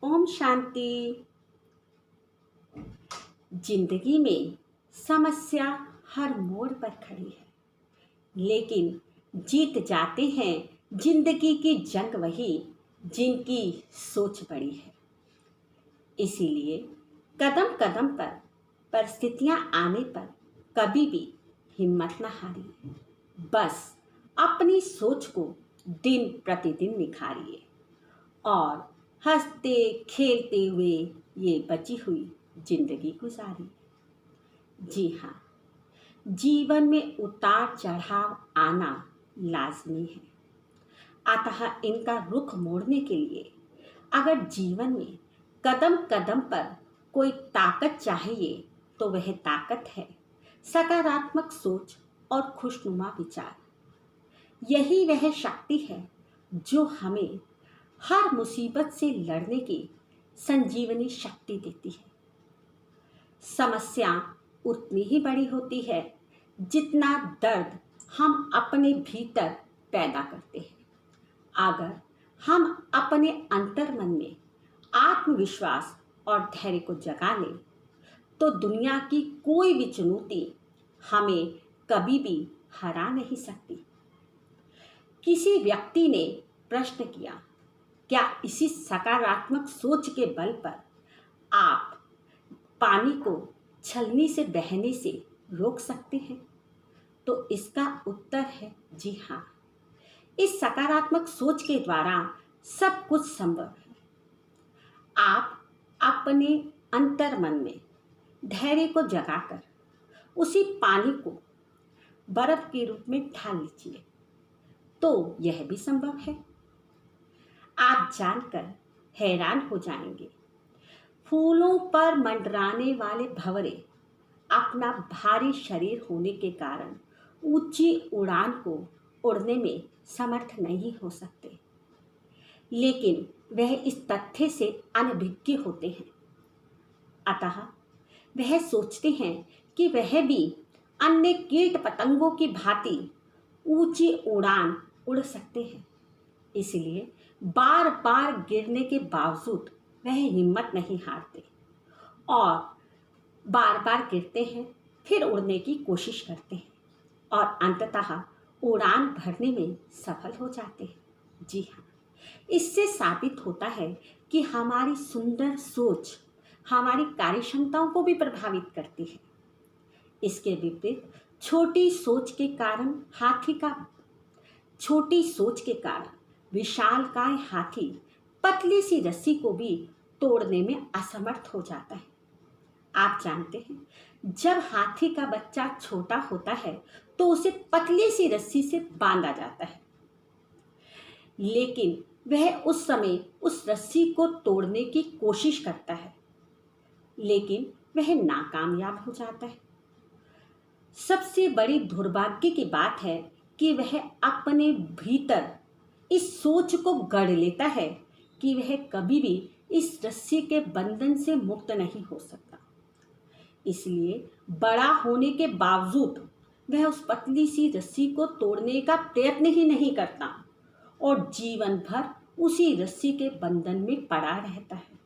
ओम शांति। जिंदगी में समस्या हर मोड़ पर खड़ी है, लेकिन जीत जाते हैं जिंदगी की जंग वही जिनकी सोच बड़ी है। इसीलिए कदम कदम पर परिस्थितियां आने पर कभी भी हिम्मत न हारिए। बस अपनी सोच को दिन प्रतिदिन निखारिए और हंसते खेलते हुए ये बची हुई जिंदगी गुजारिए। जी हाँ, जीवन में उतार चढ़ाव आना लाजमी है, अतः इनका रुख मोड़ने के लिए अगर जीवन में कदम कदम पर कोई ताकत चाहिए तो वह ताकत है सकारात्मक सोच और खुशनुमा विचार। यही वह शक्ति है जो हमें हर मुसीबत से लड़ने की संजीवनी शक्ति देती है। समस्या उतनी ही बड़ी होती है जितना दर्द हम अपने भीतर पैदा करते हैं। अगर हम अपने अंतर्मन में आत्मविश्वास और धैर्य को जगा लें तो दुनिया की कोई भी चुनौती हमें कभी भी हरा नहीं सकती। किसी व्यक्ति ने प्रश्न किया, क्या इसी सकारात्मक सोच के बल पर आप पानी को छलनी से बहने से रोक सकते हैं? तो इसका उत्तर है जी हाँ। इस सकारात्मक सोच के द्वारा सब कुछ संभव है। आप अपने अंतर्मन में धैर्य को जगाकर उसी पानी को बर्फ के रूप में ढाल लीजिए तो यह भी संभव है। आप जानकर हैरान हो जाएंगे, फूलों पर मंडराने वाले भंवरे अपना भारी शरीर होने के कारण ऊंची उड़ान को उड़ने में समर्थ नहीं हो सकते, लेकिन वह इस तथ्य से अनभिज्ञ होते हैं। अतः वह सोचते हैं कि वह भी अन्य कीट पतंगों की भांति ऊंची उड़ान उड़ सकते हैं। इसलिए बार बार गिरने के बावजूद वह हिम्मत नहीं हारते और बार बार गिरते हैं, फिर उड़ने की कोशिश करते हैं और अंततः उड़ान भरने में सफल हो जाते हैं। जी हाँ, इससे साबित होता है कि हमारी सुंदर सोच हमारी कार्यक्षमताओं को भी प्रभावित करती है। इसके विपरीत छोटी सोच के कारण विशालकाय हाथी पतली सी रस्सी को भी तोड़ने में असमर्थ हो जाता है। आप जानते हैं, जब हाथी का बच्चा छोटा होता है तो उसे पतली सी रस्सी से बांधा जाता है, लेकिन वह उस समय उस रस्सी को तोड़ने की कोशिश करता है, लेकिन वह नाकामयाब हो जाता है। सबसे बड़ी दुर्भाग्य की बात है कि वह अपने भीतर इस सोच को गढ़ लेता है कि वह कभी भी इस रस्सी के बंधन से मुक्त नहीं हो सकता। इसलिए बड़ा होने के बावजूद वह उस पतली सी रस्सी को तोड़ने का प्रयत्न ही नहीं करता और जीवन भर उसी रस्सी के बंधन में पड़ा रहता है।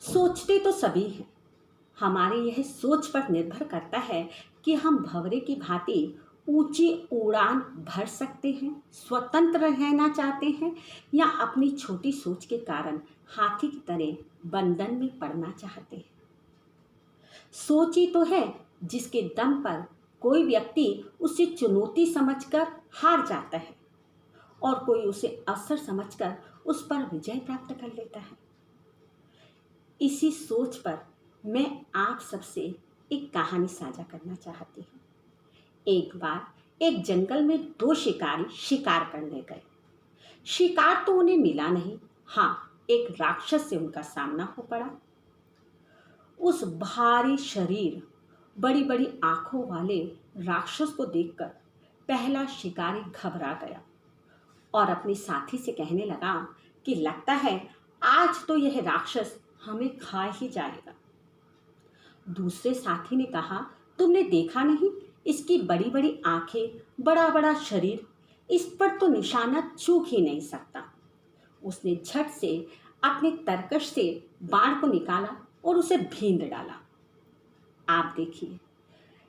सोचते तो सभी हैं, हमारी यह सोच पर निर्भर करता है कि हम भंवरे की भांति ऊंची उड़ान भर सकते हैं, स्वतंत्र रहना चाहते हैं, या अपनी छोटी सोच के कारण हाथी की तरह बंधन में पड़ना चाहते हैं। सोच ही तो है जिसके दम पर कोई व्यक्ति उसे चुनौती समझकर हार जाता है और कोई उसे अवसर समझकर उस पर विजय प्राप्त कर लेता है। इसी सोच पर मैं आप सबसे एक कहानी साझा करना चाहती हूँ। एक बार एक जंगल में दो शिकारी शिकार करने गए। शिकार तो उन्हें मिला नहीं, हाँ, एक राक्षस से उनका सामना हो पड़ा। उस भारी शरीर, बड़ी बड़ी आंखों वाले राक्षस को देखकर पहला शिकारी घबरा गया और अपने साथी से कहने लगा कि लगता है आज तो यह राक्षस हमें खा ही जाएगा। दूसरे साथी ने कहा, तुमने देखा नहीं, इसकी बड़ी बड़ी आंखें, बड़ा बड़ा शरीर, इस पर तो निशाना चूक ही नहीं सकता। उसने झट से अपने तरकश से बाण को निकाला और उसे भींद डाला। आप देखिए,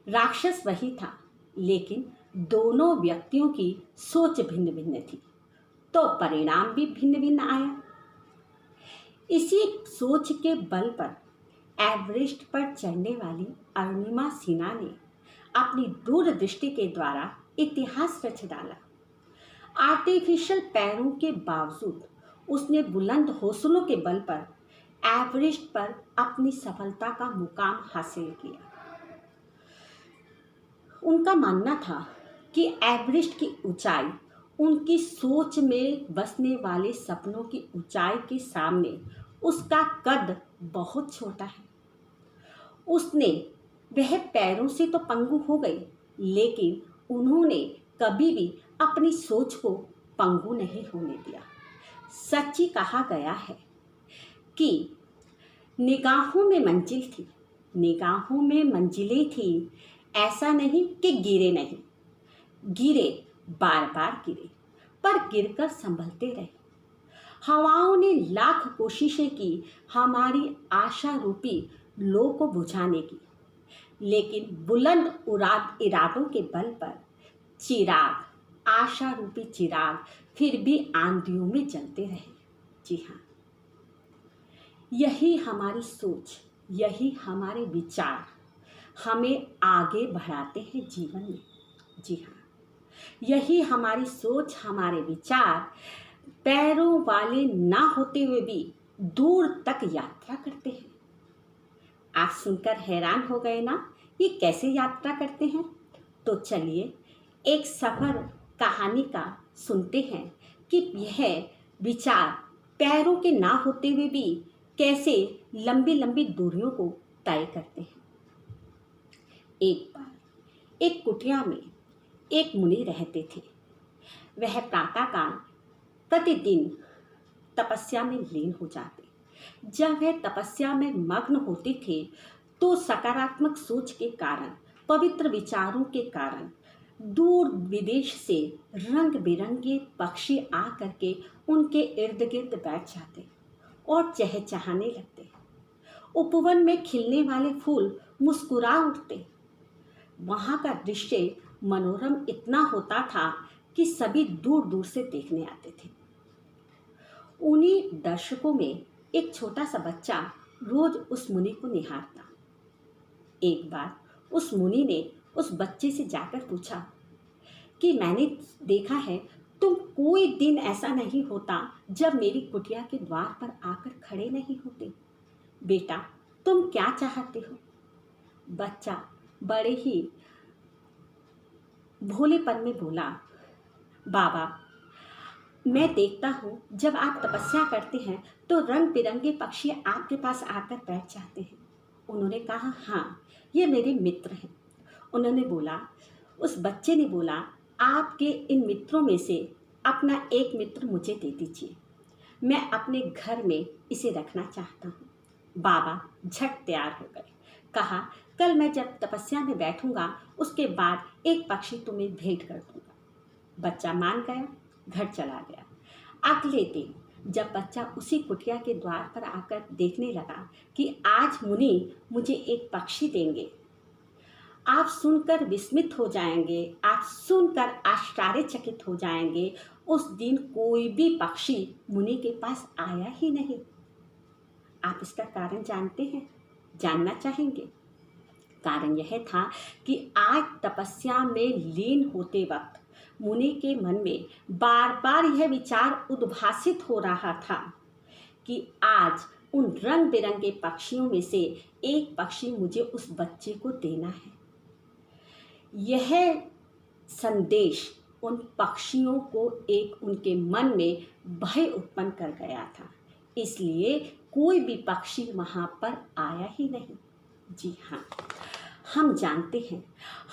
राक्षस वही था, लेकिन दोनों व्यक्तियों की सोच भिन्न भिन्न थी, तो परिणाम भी भिन्न भिन्न आया। इसी सोच के बल पर एवरेस्ट पर चढ़ने वाली अरुणिमा सिन्हा ने अपनी दूरदृष्टि के द्वारा इतिहास रच डाला। आर्टिफिशियल पैरों के बावजूद उसने बुलंद हौसलों के बल पर एवरेस्ट पर अपनी सफलता का मुकाम हासिल किया। उनका मानना था कि एवरेस्ट की ऊंचाई उनकी सोच में बसने वाले सपनों की ऊंचाई के सामने उसका कद बहुत छोटा है। उसने वह पैरों से तो पंगु हो गई, लेकिन उन्होंने कभी भी अपनी सोच को पंगु नहीं होने दिया। सच्ची कहा गया है कि निगाहों में मंजिल थी, निगाहों में मंजिलें थी, ऐसा नहीं कि गिरे नहीं, गिरे, बार बार गिरे, पर गिरकर संभलते रहे। हवाओं ने लाख कोशिशें की हमारी आशा रूपी लो को बुझाने की, लेकिन बुलंद इरादों के बल पर चिराग, आशा रूपी चिराग फिर भी आंधियों में जलते रहे। जी हाँ, यही हमारी सोच, यही हमारे विचार हमें आगे बढ़ाते हैं जीवन में। जी हाँ, यही हमारी सोच, हमारे विचार पैरों वाले ना होते हुए भी दूर तक यात्रा करते हैं। आप सुनकर हैरान हो गए ना, ये कैसे यात्रा करते हैं? तो चलिए एक सफर कहानी का सुनते हैं कि यह विचार पैरों के ना होते हुए भी कैसे लंबी लंबी दूरियों को तय करते हैं। एक बार एक कुटिया में एक मुनि रहते थे। वह प्रातःकाल प्रतिदिन तपस्या में लीन हो जाते। जब वह तपस्या में मग्न होते थे तो सकारात्मक सोच के कारण, पवित्र विचारों के कारण दूर विदेश से रंग बिरंगे पक्षी आ करके उनके इर्द गिर्द बैठ जाते और चहचहाने लगते। उपवन में खिलने वाले फूल मुस्कुरा उठते। वहाँ का दृश्य मनोरम इतना होता था कि सभी दूर दूर से देखने आते थे। उन्हीं दर्शकों में एक छोटा सा बच्चा रोज उस मुनि को निहारता। एक बार उस मुनि ने उस बच्चे से जाकर पूछा कि मैंने देखा है तुम कोई दिन ऐसा नहीं होता जब मेरी कुटिया के द्वार पर आकर खड़े नहीं होते। बेटा, तुम क्या चाहते हो? बच्चा बड़े ही भोलेपन में बोला, बाबा, मैं देखता हूँ जब आप तपस्या करते हैं तो रंग बिरंगे पक्षी आपके पास आकर बैठ जाते हैं। उन्होंने कहा, हाँ, ये मेरे मित्र हैं। उन्होंने बोला, उस बच्चे ने बोला, आपके इन मित्रों में से अपना एक मित्र मुझे दे दीजिए, मैं अपने घर में इसे रखना चाहता हूँ। बाबा झट तैयार हो गए। कहा, कल मैं जब तपस्या में बैठूंगा उसके बाद एक पक्षी तुम्हें भेंट कर दूंगा। बच्चा मान गया, घर चला गया। अगले दिन जब बच्चा उसी कुटिया के द्वार पर आकर देखने लगा कि आज मुनि मुझे एक पक्षी देंगे, आप सुनकर विस्मित हो जाएंगे, आप सुनकर आश्चर्यचकित हो जाएंगे। उस दिन कोई भी पक्षी मुनि के पास आया ही नहीं। आप इसका कारण जानते हैं? जानना चाहेंगे? कारण यह था कि आज तपस्या में लीन होते वक्त मुनि के मन में बार बार यह विचार उद्भासित हो रहा था कि आज उन रंग बिरंगे पक्षियों में से एक पक्षी मुझे उस बच्चे को देना है। यह संदेश उन पक्षियों को एक उनके मन में भय उत्पन्न कर गया था, इसलिए कोई भी पक्षी वहाँ पर आया ही नहीं। जी हाँ, हम जानते हैं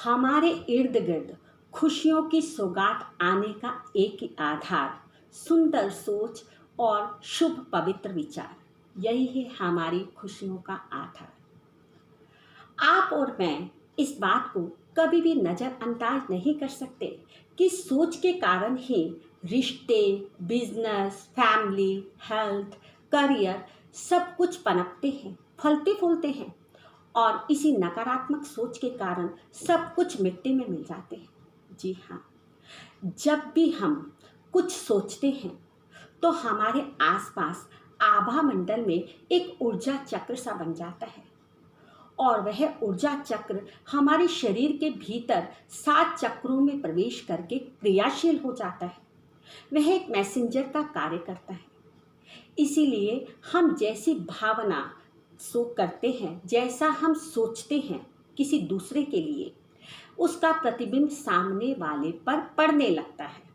हमारे इर्द गिर्द खुशियों की सौगात आने का एक ही आधार सुंदर सोच और शुभ पवित्र विचार, यही है हमारी खुशियों का आधार। आप और मैं इस बात को कभी भी नज़रअंदाज नहीं कर सकते कि सोच के कारण ही रिश्ते, बिजनेस, फैमिली, हेल्थ, करियर सब कुछ पनपते हैं, फलते फूलते हैं। और इसी नकारात्मक सोच के कारण सब कुछ मिट्टी में मिल जाते हैं। जी हाँ, जब भी हम कुछ सोचते हैं तो हमारे आसपास आभा मंडल में एक ऊर्जा चक्र सा बन जाता है, और वह ऊर्जा चक्र हमारे शरीर के भीतर 7 चक्रों में प्रवेश करके क्रियाशील हो जाता है। वह एक मैसेंजर का कार्य करता है। इसीलिए हम जैसी भावना करते हैं, जैसा हम सोचते हैं किसी दूसरे के लिए, उसका प्रतिबिंब सामने वाले पर पड़ने लगता है।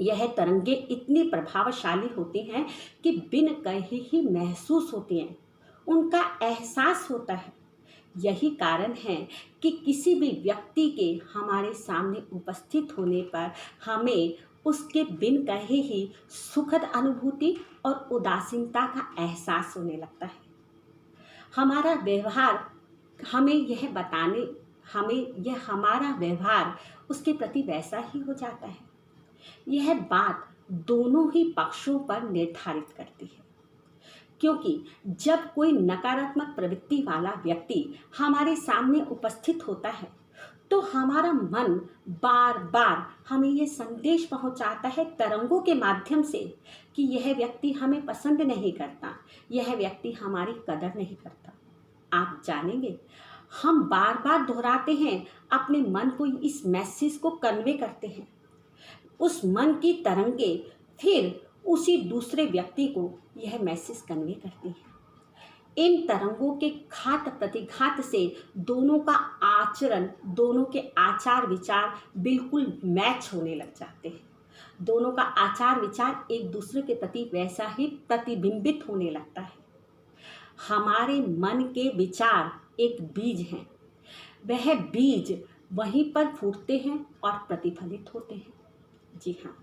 यह तरंगे इतनी प्रभावशाली होती हैं कि बिन कहे ही महसूस होती हैं, उनका एहसास होता है। यही कारण है कि किसी भी व्यक्ति के हमारे सामने उपस्थित होने पर हमें उसके बिन कहे ही सुखद अनुभूति और उदासीनता का एहसास होने लगता है। हमारा व्यवहार हमारा व्यवहार उसके प्रति वैसा ही हो जाता है। यह बात दोनों ही पक्षों पर निर्धारित करती है, क्योंकि जब कोई नकारात्मक प्रवृत्ति वाला व्यक्ति हमारे सामने उपस्थित होता है तो हमारा मन बार बार हमें यह संदेश पहुंचाता है तरंगों के माध्यम से कि यह व्यक्ति हमें पसंद नहीं करता, यह व्यक्ति हमारी कदर नहीं करता। आप जानेंगे, हम बार बार दोहराते हैं, अपने मन को इस मैसेज को कन्वे करते हैं। उस मन की तरंगे फिर उसी दूसरे व्यक्ति को यह मैसेज कन्वे करती है। इन तरंगों के घात प्रतिघात से दोनों का आचरण, दोनों के आचार विचार बिल्कुल मैच होने लग जाते हैं। दोनों का आचार विचार एक दूसरे के प्रति वैसा ही प्रतिबिंबित होने लगता है। हमारे मन के विचार एक बीज हैं, वह बीज वहीं पर फूटते हैं और प्रतिफलित होते हैं। जी हाँ,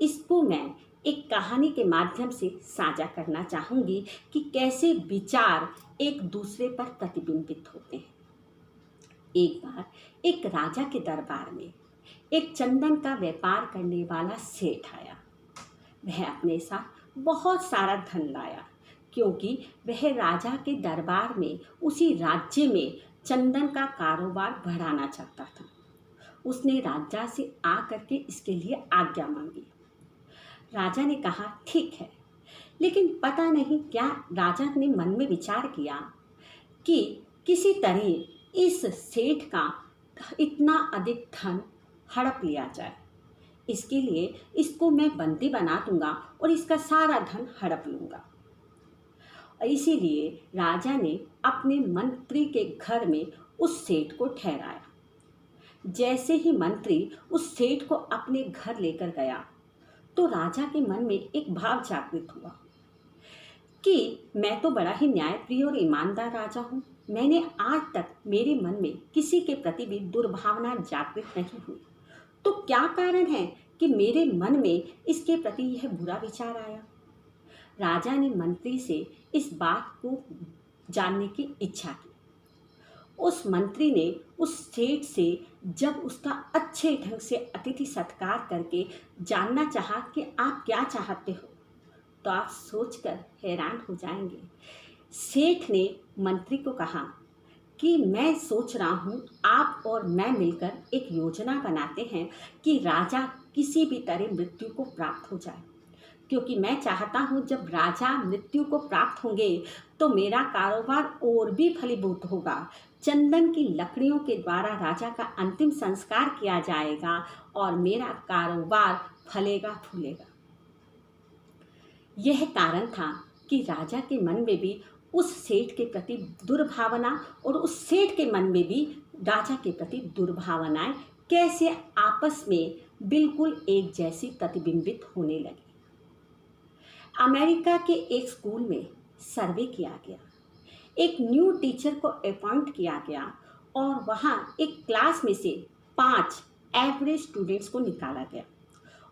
इसको मैं एक कहानी के माध्यम से साझा करना चाहूँगी कि कैसे विचार एक दूसरे पर प्रतिबिंबित होते हैं। एक बार एक राजा के दरबार में एक चंदन का व्यापार करने वाला सेठ आया। वह अपने साथ बहुत सारा धन लाया, क्योंकि वह राजा के दरबार में उसी राज्य में चंदन का कारोबार बढ़ाना चाहता था। उसने राजा से आकर के इसके लिए आज्ञा मांगी। राजा ने कहा ठीक है, लेकिन पता नहीं क्या राजा ने मन में विचार किया कि किसी तरह इस सेठ का इतना अधिक धन हड़प लिया जाए। इसके लिए इसको मैं बंदी बना दूंगा और इसका सारा धन हड़प लूँगा। इसीलिए राजा ने अपने मंत्री के घर में उस सेठ को ठहराया। जैसे ही मंत्री उस सेठ को अपने घर लेकर गया तो राजा के मन में एक भाव जागृत हुआ कि मैं तो बड़ा ही न्यायप्रिय और ईमानदार राजा हूँ। मैंने आज तक मेरे मन में किसी के प्रति भी दुर्भावना जागृत नहीं हुई, तो क्या कारण है कि मेरे मन में इसके प्रति यह बुरा विचार आया। राजा ने मंत्री से इस बात को जानने की इच्छा की। उस मंत्री ने उस सेठ से जब उसका अच्छे ढंग से अतिथि सत्कार करके जानना चाहा कि आप क्या चाहते हो, तो आप सोचकर हैरान हो जाएंगे। सेठ ने मंत्री को कहा कि मैं सोच रहा हूँ आप और मैं मिलकर एक योजना बनाते हैं कि राजा किसी भी तरह मृत्यु को प्राप्त हो जाए, क्योंकि मैं चाहता हूँ जब राजा मृत्यु को प्राप्त होंगे तो मेरा कारोबार और भी फलीभूत होगा। चंदन की लकड़ियों के द्वारा राजा का अंतिम संस्कार किया जाएगा और मेरा कारोबार फलेगा फूलेगा। यह कारण था कि राजा के मन में भी उस सेठ के प्रति दुर्भावना और उस सेठ के मन में भी राजा के प्रति दुर्भावनाएं कैसे आपस में बिल्कुल एक जैसी प्रतिबिंबित होने लगी। अमेरिका के एक स्कूल में सर्वे किया गया, एक न्यू टीचर को अपॉइंट किया गया और वहाँ एक क्लास में से 5 एवरेज स्टूडेंट्स को निकाला गया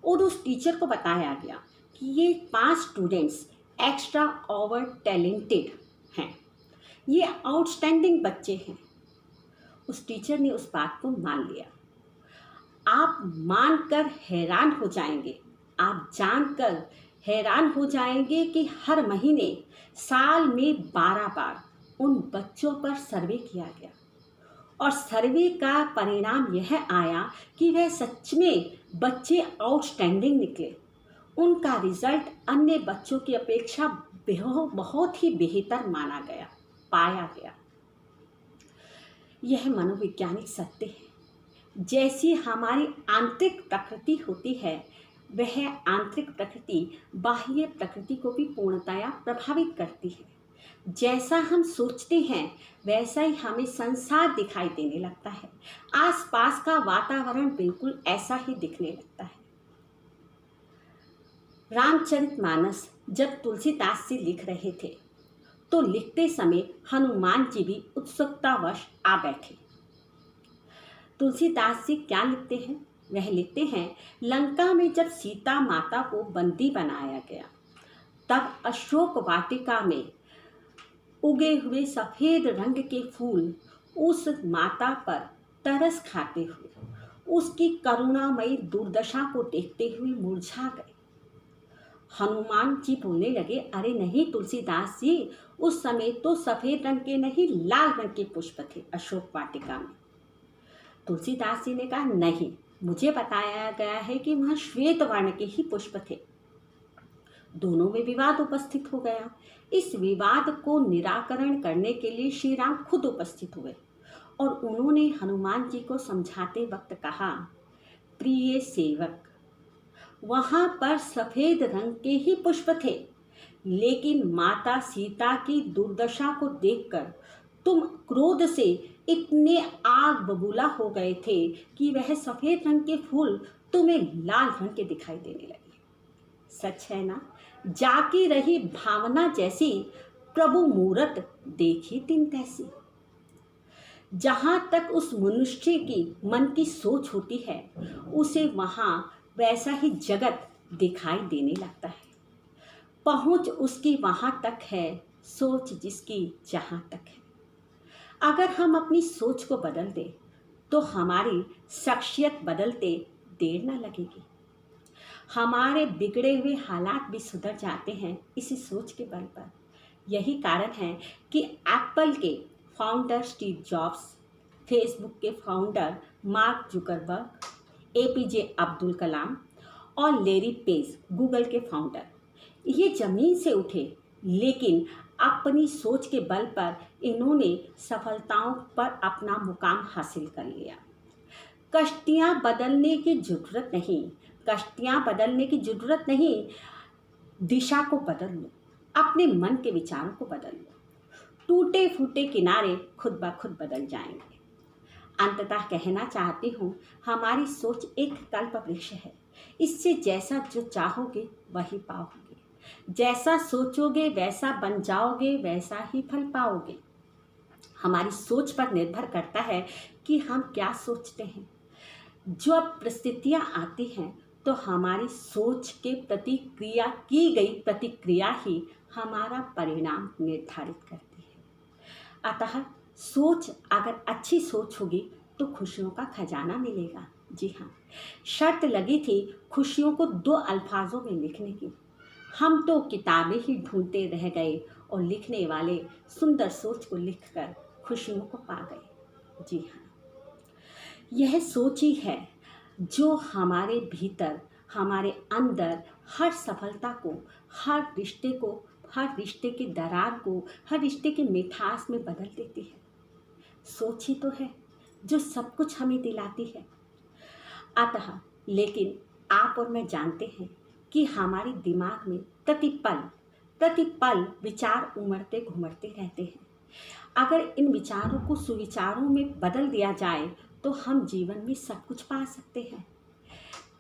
और उस टीचर को बताया गया कि ये 5 स्टूडेंट्स एक्स्ट्रा ओवर टैलेंटेड हैं, ये आउटस्टैंडिंग बच्चे हैं। उस टीचर ने उस बात को मान लिया। आप मानकर हैरान हो जाएंगे, आप जानकर हैरान हो जाएंगे कि हर महीने साल में 12 बार उन बच्चों पर सर्वे किया गया और सर्वे का परिणाम यह आया कि वह सच में बच्चे आउटस्टैंडिंग निकले। उनका रिजल्ट अन्य बच्चों की अपेक्षा बहुत ही बेहतर माना गया, पाया गया। यह मनोवैज्ञानिक सत्य है। जैसी हमारी आंतरिक प्रकृति होती है, वह आंतरिक प्रकृति बाह्य प्रकृति को भी पूर्णतया प्रभावित करती है। जैसा हम सोचते हैं वैसा ही हमें संसार दिखाई देने लगता है। आसपास का वातावरण बिल्कुल ऐसा ही दिखने लगता है। रामचरितमानस जब तुलसीदास जी लिख रहे थे तो लिखते समय हनुमान जी भी उत्सुकतावश आ बैठे। तुलसीदास जी क्या लिखते हैं? वह लिखते हैं, लंका में जब सीता माता को बंदी बनाया गया तब अशोक वाटिका में उगे हुए सफेद रंग के फूल उस माता पर तरस खाते हुए उसकी करुणामयी दुर्दशा को देखते हुए मुरझा गए। हनुमान जी बोलने लगे, अरे नहीं तुलसीदास जी, उस समय तो सफेद रंग के नहीं लाल रंग के पुष्प थे अशोक वाटिका में। तुलसीदास जी ने कहा, नहीं, मुझे बताया गया है कि वहाँ श्वेत वर्ण के ही पुष्प थे। दोनों में विवाद उपस्थित हो गया। इस विवाद को निराकरण करने के लिए श्री राम खुद उपस्थित हुए और उन्होंने हनुमान जी को समझाते वक्त कहा, प्रिय सेवक, वहां पर सफेद रंग के ही पुष्प थे, लेकिन माता सीता की दुर्दशा को देखकर तुम क्रोध से इतने आग बबूला हो गए थे कि वह सफेद रंग के फूल तुम्हें लाल रंग के दिखाई देने लगे। सच है ना? जाकी रही भावना जैसी, प्रभु मूरत देखी तिन तैसी। जहां तक उस मनुष्य की मन की सोच होती है, उसे वहां वैसा ही जगत दिखाई देने लगता है। पहुंच उसकी वहां तक है, सोच जिसकी जहां तक है। अगर हम अपनी सोच को बदल दें तो हमारी शख्सियत बदलते देर न लगेगी। हमारे बिगड़े हुए हालात भी सुधर जाते हैं इसी सोच के बल पर। यही कारण है कि एप्पल के फाउंडर स्टीव जॉब्स, फेसबुक के founder Mark Zuckerberg, APJ Abdul Kalam और लेरी पेज, गूगल के फाउंडर, ये जमीन से उठे, लेकिन अपनी सोच के बल पर इन्होंने सफलताओं पर अपना मुकाम हासिल कर लिया। कश्तियाँ बदलने की ज़रूरत नहीं, कश्तियाँ बदलने की ज़रूरत नहीं, दिशा को बदल लो, अपने मन के विचारों को बदल लो। टूटे फूटे किनारे खुद ब खुद बदल जाएंगे। अंततः कहना चाहती हूँ, हमारी सोच एक कल्प वृक्ष है। इससे जैसा जो चाहोगे वही पाओगे, जैसा सोचोगे वैसा बन जाओगे, वैसा ही फल पाओगे। हमारी सोच पर निर्भर करता है कि हम क्या सोचते हैं। जब परिस्थितियाँ आती हैं तो हमारी सोच के प्रतिक्रिया की गई प्रतिक्रिया ही हमारा परिणाम निर्धारित करती है। अतः सोच अगर अच्छी सोच होगी तो खुशियों का खजाना मिलेगा। जी हाँ, शर्त लगी थी खुशियों को 2 अल्फाजों में लिखने की। हम तो किताबें ही ढूंढते रह गए और लिखने वाले सुंदर सोच को लिखकर खुशियों को पा गए। जी हाँ, यह सोच ही है जो हमारे भीतर, हमारे अंदर हर सफलता को, हर रिश्ते को, हर रिश्ते की दरार को, हर रिश्ते की मिठास में बदल देती है। सोच ही तो है जो सब कुछ हमें दिलाती है। अतः लेकिन आप और मैं जानते हैं कि हमारे दिमाग में प्रतिपल विचार उमड़ते घुमड़ते रहते हैं। अगर इन विचारों को सुविचारों में बदल दिया जाए तो हम जीवन में सब कुछ पा सकते हैं।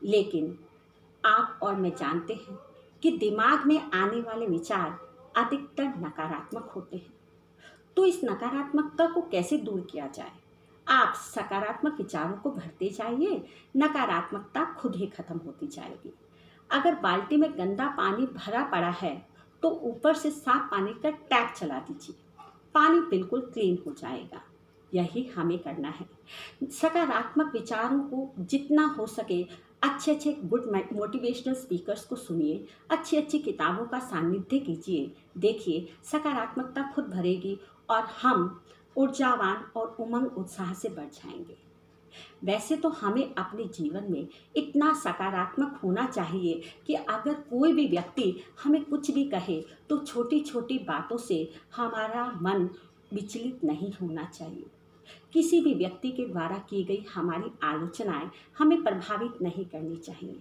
लेकिन आप और मैं जानते हैं कि दिमाग में आने वाले विचार अधिकतर नकारात्मक होते हैं। तो इस नकारात्मकता को कैसे दूर किया जाए? आप सकारात्मक विचारों को भरते जाइए, नकारात्मकता खुद ही खत्म होती जाएगी। अगर बाल्टी में गंदा पानी भरा पड़ा है तो ऊपर से साफ पानी का टैप चला दीजिए, पानी बिल्कुल क्लीन हो जाएगा। यही हमें करना है। सकारात्मक विचारों को जितना हो सके अच्छे अच्छे गुड मोटिवेशनल स्पीकर्स को सुनिए, अच्छी अच्छी किताबों का सानिध्य कीजिए। देखिए सकारात्मकता खुद भरेगी और हम ऊर्जावान और उमंग उत्साह से बढ़ जाएंगे। वैसे तो हमें अपने जीवन में इतना सकारात्मक होना चाहिए कि अगर कोई भी व्यक्ति हमें कुछ भी कहे तो छोटी छोटी बातों से हमारा मन विचलित नहीं होना चाहिए। किसी भी व्यक्ति के द्वारा की गई हमारी आलोचनाएं हमें प्रभावित नहीं करनी चाहिए,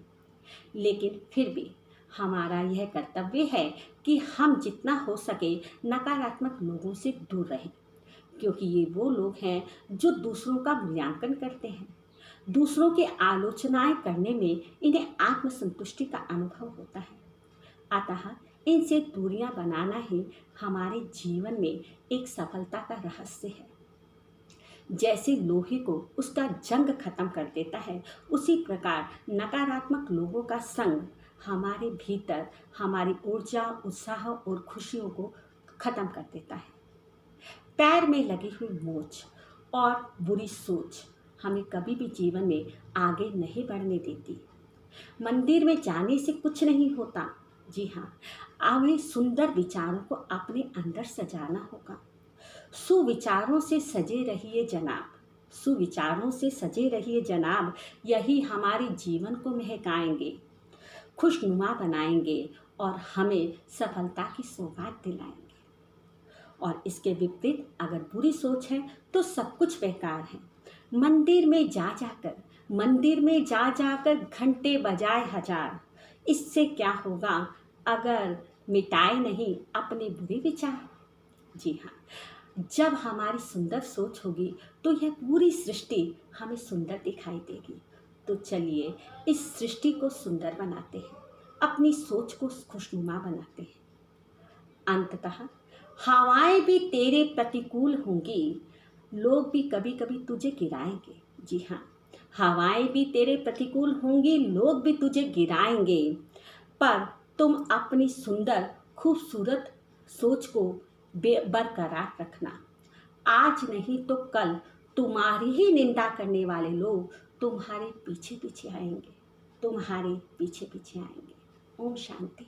लेकिन फिर भी हमारा यह कर्तव्य है कि हम जितना हो सके नकारात्मक लोगों से दूर रहें, क्योंकि ये वो लोग हैं जो दूसरों का मूल्यांकन करते हैं। दूसरों की आलोचनाएं करने में इन्हें आत्मसंतुष्टि का अनुभव होता है। अतः इनसे दूरियां बनाना ही हमारे जीवन में एक सफलता का रहस्य है। जैसे लोहे को उसका जंग खत्म कर देता है, उसी प्रकार नकारात्मक लोगों का संग हमारे भीतर हमारी ऊर्जा, उत्साह और खुशियों को खत्म कर देता है। पैर में लगी हुई मोच और बुरी सोच हमें कभी भी जीवन में आगे नहीं बढ़ने देती। मंदिर में जाने से कुछ नहीं होता। जी हाँ, हमें सुंदर विचारों को अपने अंदर सजाना होगा। सुविचारों से सजे रहिए जनाब, सुविचारों से सजे रहिए जनाब, यही हमारे जीवन को महकाएंगे, खुशनुमा बनाएंगे और हमें सफलता की सौगात दिलाएंगे। और इसके विपरीत अगर बुरी सोच है तो सब कुछ बेकार है। मंदिर में जा जाकर घंटे बजाए हजार, इससे क्या होगा अगर मिटाए नहीं अपने बुरे विचार। जी हाँ, जब हमारी सुंदर सोच होगी तो यह पूरी सृष्टि हमें सुंदर दिखाई देगी। तो चलिए इस सृष्टि को सुंदर बनाते हैं, अपनी सोच को खुशनुमा बनाते हैं। अंततः हवाएं भी तेरे प्रतिकूल होंगी, लोग भी कभी कभी तुझे गिराएंगे। जी हाँ, हवाएं भी तेरे प्रतिकूल होंगी, लोग भी तुझे गिराएंगे, पर तुम अपनी सुंदर खूबसूरत सोच को बरकरार रखना। आज नहीं तो कल तुम्हारी ही निंदा करने वाले लोग तुम्हारे पीछे पीछे आएंगे, तुम्हारे पीछे पीछे आएंगे। ओम शांति।